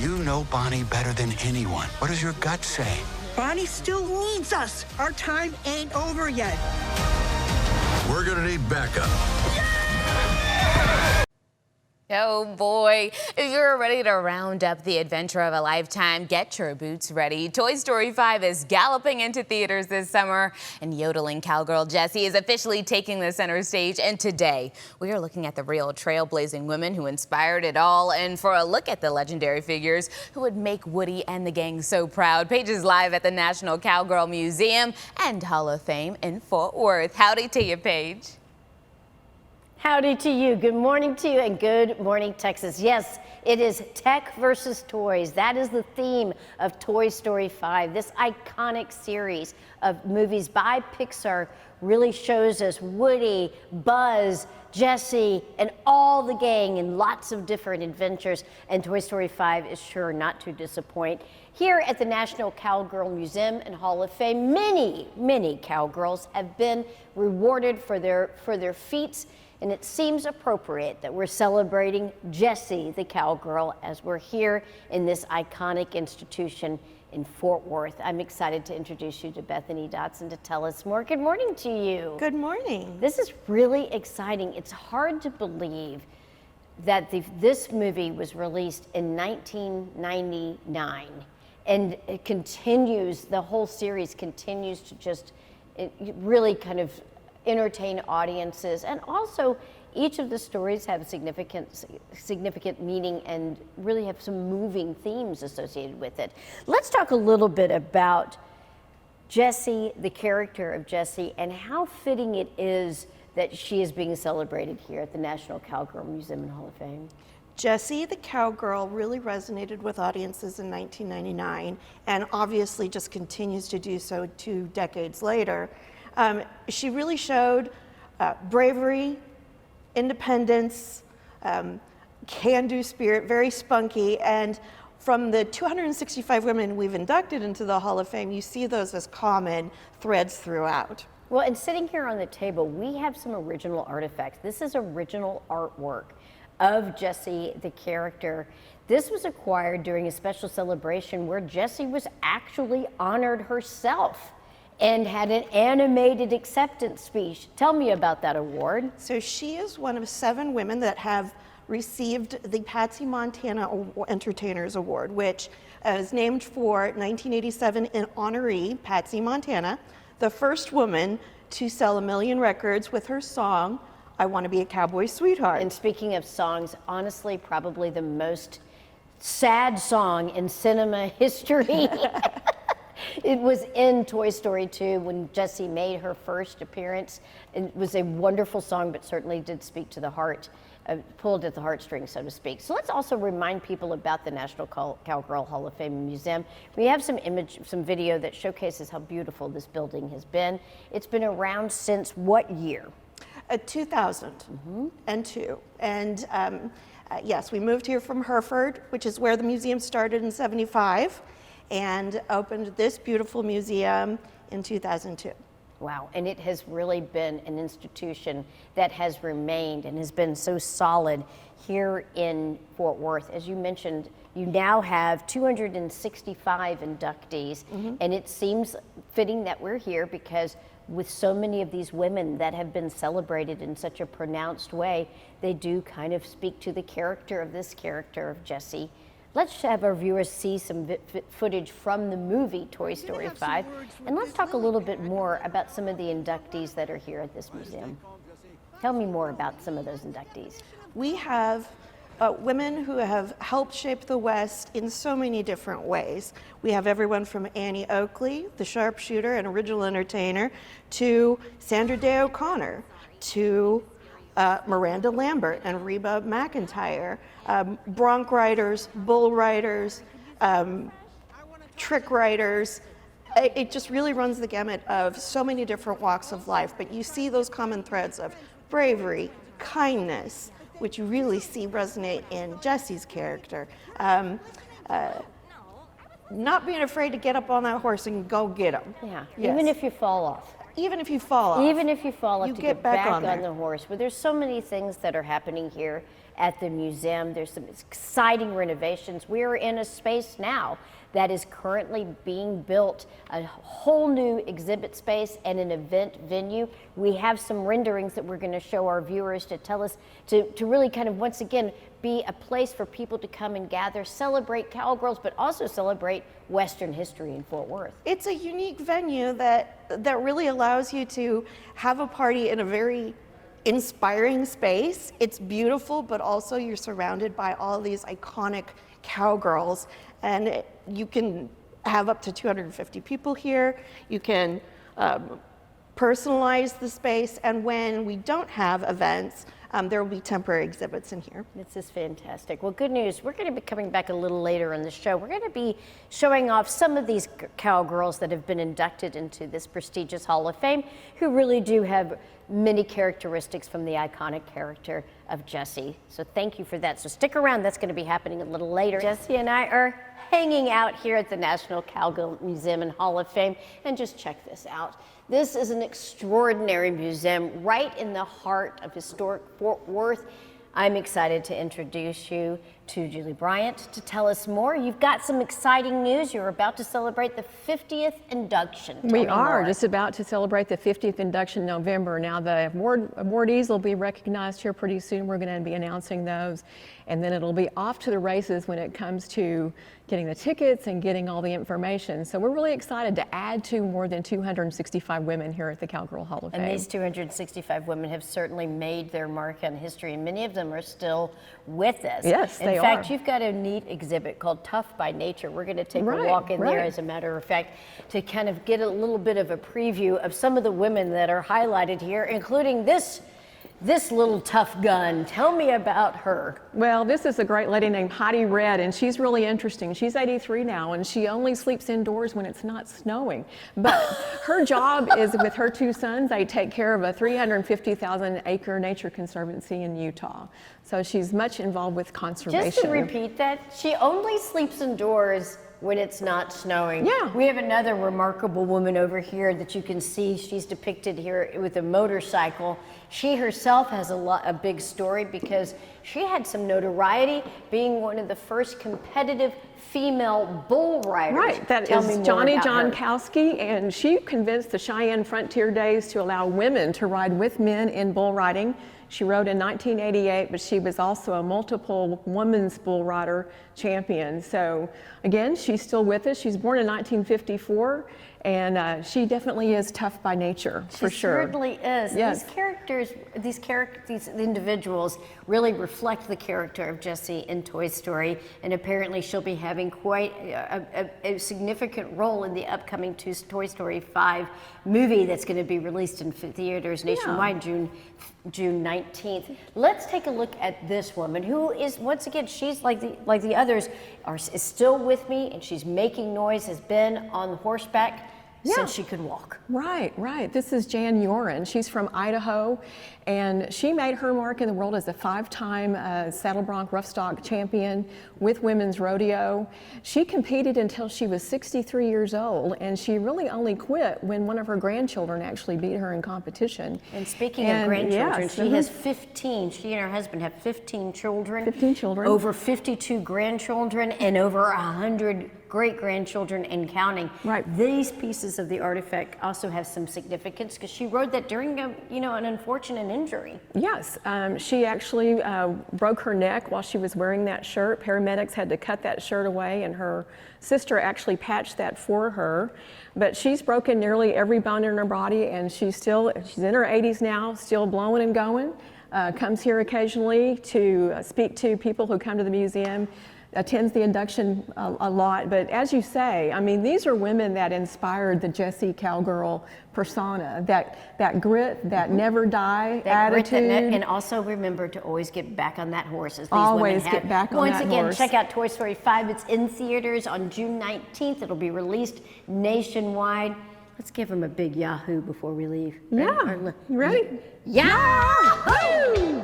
You know Bonnie better than anyone. What does your gut say? Bonnie still needs us. Our time ain't over yet. We're gonna need backup. Oh boy, if you're ready to round up the adventure of a lifetime, get your boots ready. Toy Story 5 is galloping into theaters this summer, and yodeling cowgirl Jessie is officially taking the center stage. And today, we are looking at the real trailblazing women who inspired it all, and for a look at the legendary figures who would make Woody and the gang so proud. Paige is live at the National Cowgirl Museum and Hall of Fame in Fort Worth. Howdy to you, Paige. Howdy to you. Good morning to you and good morning, Texas. Yes, it is tech versus toys. That is the theme of Toy Story 5. This iconic series of movies by Pixar really shows us Woody, Buzz, Jessie, and all the gang in lots of different adventures. And Toy Story 5 is sure not to disappoint. Here at the National Cowgirl Museum and Hall of Fame, many cowgirls have been rewarded for their feats. And it seems appropriate that we're celebrating Jessie, the cowgirl, as we're here in this iconic institution in Fort Worth. I'm excited to introduce you to Bethany Dotson to tell us more. Good morning to you. Good morning. This is really exciting. It's hard to believe that this movie was released in 1999, and it continues, the whole series continues to just really kind of entertain audiences, and also each of the stories have significant meaning and really have some moving themes associated with it. Let's talk a little bit about Jessie, the character of Jessie, and how fitting it is that she is being celebrated here at the National Cowgirl Museum and Hall of Fame. Jessie the Cowgirl really resonated with audiences in 1999 and obviously just continues to do so 2 decades later. She really showed bravery, independence, can-do spirit, very spunky, and from the 265 women we've inducted into the Hall of Fame, you see those as common threads throughout. Well, and sitting here on the table, we have some original artifacts. This is original artwork of Jessie, the character. This was acquired during a special celebration where Jessie was actually honored herself and had an animated acceptance speech. Tell me about that award. So she is one of 7 women that have received the Patsy Montana Entertainers Award, which is named for 1987 in honoree Patsy Montana, the first woman to sell 1 million records with her song, I Want to Be a Cowboy Sweetheart. And speaking of songs, honestly, probably the most sad song in cinema history. It was in Toy Story 2 when Jessie made her first appearance. It was a wonderful song, but certainly did speak to the heart, pulled at the heartstrings, so to speak. So let's also remind people about the National Cowgirl Hall of Fame Museum. We have some video that showcases how beautiful this building has been. It's been around since what year? 2002. And yes, we moved here from Hereford, which is where the museum started in '75. And opened this beautiful museum in 2002. Wow, and it has really been an institution that has remained and has been so solid here in Fort Worth. As you mentioned, you now have 265 inductees, and it seems fitting that we're here because with so many of these women that have been celebrated in such a pronounced way, they do kind of speak to the character of this character of Jessie. Let's have our viewers see some footage from the movie Toy Story 5, and let's talk a little bit more about some of the inductees that are here at this museum. Tell me more about some of those inductees. We have women who have helped shape the West in so many different ways. We have everyone from Annie Oakley, the sharpshooter and original entertainer, to Sandra Day O'Connor, to Miranda Lambert and Reba McEntire, bronc riders, bull riders, trick riders. It just really runs the gamut of so many different walks of life, but you see those common threads of bravery, kindness, which you really see resonate in Jessie's character. Not being afraid to get up on that horse and go get him. Yeah, yes. Even if you fall off. Even if you fall off. Even if you fall off, you to get back on the horse. But there's so many things that are happening here at the museum. There's some exciting renovations. We're in a space now that is currently being built, a whole new exhibit space and an event venue. We have some renderings that we're going to show our viewers to tell us, to really kind of once again be a place for people to come and gather, celebrate Cowgirls, but also celebrate Western history in Fort Worth. It's a unique venue that really allows you to have a party in a very inspiring space. It's beautiful, but also you're surrounded by all these iconic cowgirls, and you can have up to 250 people here. You can personalize the space, and when we don't have events, there will be temporary exhibits in here. This is fantastic. Well, good news. We're going to be coming back a little later in the show. We're going to be showing off some of these cowgirls that have been inducted into this prestigious Hall of Fame, who really do have many characteristics from the iconic character of Jessie. So thank you for that. So stick around. That's going to be happening a little later. Jessie and I are hanging out here at the National Cowgirl Museum and Hall of Fame. And just check this out. This is an extraordinary museum right in the heart of historic Fort Worth. I'm excited to introduce you to Julie Bryant to tell us more. You've got some exciting news. You're about to celebrate the 50th induction. We are just about to celebrate the 50th induction in November. Now the awardees will be recognized here pretty soon. We're going to be announcing those. And then it'll be off to the races when it comes to getting the tickets and getting all the information. So we're really excited to add to more than 265 women here at the Cowgirl Hall of Fame. And these 265 women have certainly made their mark on history, and many of them are still with us. Yes, they are. In fact, you've got a neat exhibit called Tough by Nature. We're going to take a walk in there, as a matter of fact, to kind of get a little bit of a preview of some of the women that are highlighted here, including this little tough gun. Tell me about her. Well, this is a great lady named Heidi Red, and she's really interesting. She's 83 now, and she only sleeps indoors when it's not snowing. But her job is with her two sons. They take care of a 350,000-acre nature conservancy in Utah. So she's much involved with conservation. Just to repeat that, she only sleeps indoors when it's not snowing. Yeah. We have another remarkable woman over here that you can see. She's depicted here with a motorcycle. She herself has a big story because she had some notoriety being one of the first competitive female bull riders. Right, that is Johnny Jonkowski, and she convinced the Cheyenne Frontier Days to allow women to ride with men in bull riding. She rode in 1988, but she was also a multiple women's bull rider champion. So again, she's still with us. She's born in 1954, and she definitely is tough by nature, for sure. She certainly is. Yes. These individuals really reflect the character of Jessie in Toy Story, and apparently she'll be having quite a significant role in the upcoming Toy Story 5 movie that's going to be released in theaters nationwide June 19th. Let's take a look at this woman who is, once again, she's like the others, is still with me, and she's making noise, has been on horseback since she could walk. Right, right. This is Jan Yoren. She's from Idaho, and she made her mark in the world as a 5-time saddle bronc roughstock champion with women's rodeo. She competed until she was 63 years old, and she really only quit when one of her grandchildren actually beat her in competition. And speaking of grandchildren, she has 15. She and her husband have 15 children. 15 children. Over 52 grandchildren and over 100 great-grandchildren and counting. Right. These pieces of the artifact also have some significance because she rode that during an unfortunate injury. Yes, she actually broke her neck while she was wearing that shirt. Paramedics had to cut that shirt away, and her sister actually patched that for her. But she's broken nearly every bone in her body, and she's in her 80s now, still blowing and going. Comes here occasionally to speak to people who come to the museum. Attends the induction a lot, but as you say, I mean, these are women that inspired the Jessie Cowgirl persona, that grit, that never die attitude. And also remember to always get back on that horse, as these always women have. Get back on that horse. Once again, check out Toy Story 5. It's in theaters on June 19th. It'll be released nationwide. Let's give them a big Yahoo before we leave. Yeah, you ready? Yahoo!